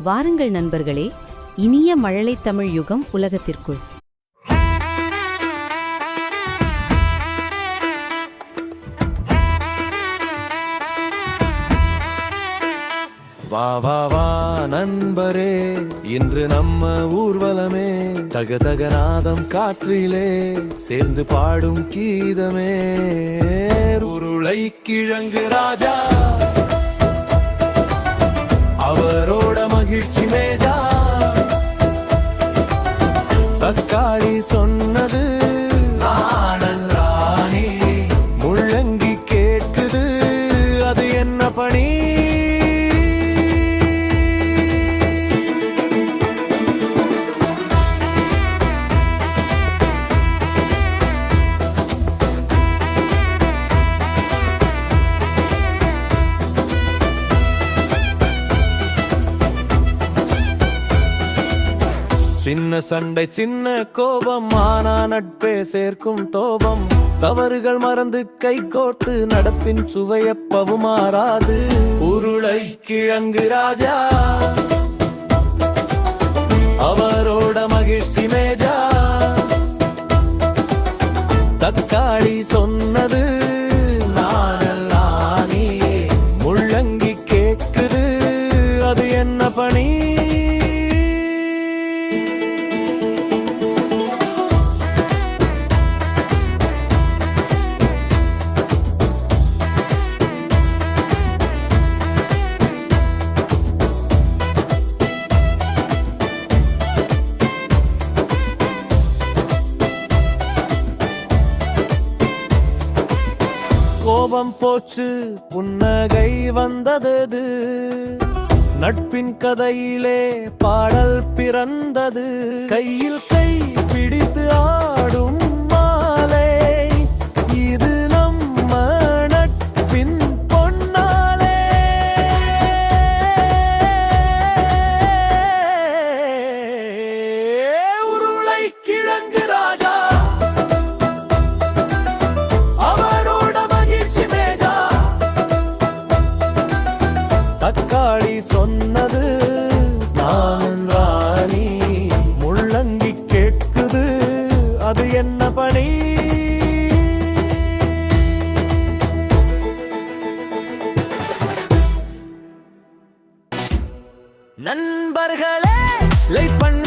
வாருங்கள் நண்பர்களே, இனிய மழலை தமிழ் யுகம் உலகத்திற்குள். வா வா வா நண்பரே, இன்று நம்ம ஊர்வலமே, தகதகநாதம் காற்றிலே சேர்ந்து பாடும் கீதமே. உருளை கிழங்கு ராஜா, அவரோட மகிழ்ச்சி மேஜா, தக்காளி சொன்னது நானல் ராணி, முள்ளங்கி கேட்குது அது என்ன பணி. சின்ன சண்டை சின்ன கோபம், ஆனா நட்பே சேர்க்கும் தோபம். தவறுகள் மறந்து கை கோர்த்து நடப்பின் சுவையப்பவும் மாறாது. உருளை கிழங்கு ராஜா, அவரோட மகிழ்ச்சி மேஜா, தக்காளி சொன்னது நானல் ராணி, முள்ளங்கி கேட்குது அது என்ன பணி. கோபம் போச்சு புன்னகை வந்தது, நட்பின் கதையிலே பாடல் பிறந்தது. கையில் கை பிடித்து ஆடும் மாலை, இது நம்ம நட்பின் பொன்னாலே. உருளை கிழங்கு ராஜா, தக்காளி சொன்னது நானல் ராணி, முள்ளங்கி கேட்குது அது என்ன பணி. நண்பர்களே, லைக் பண்ண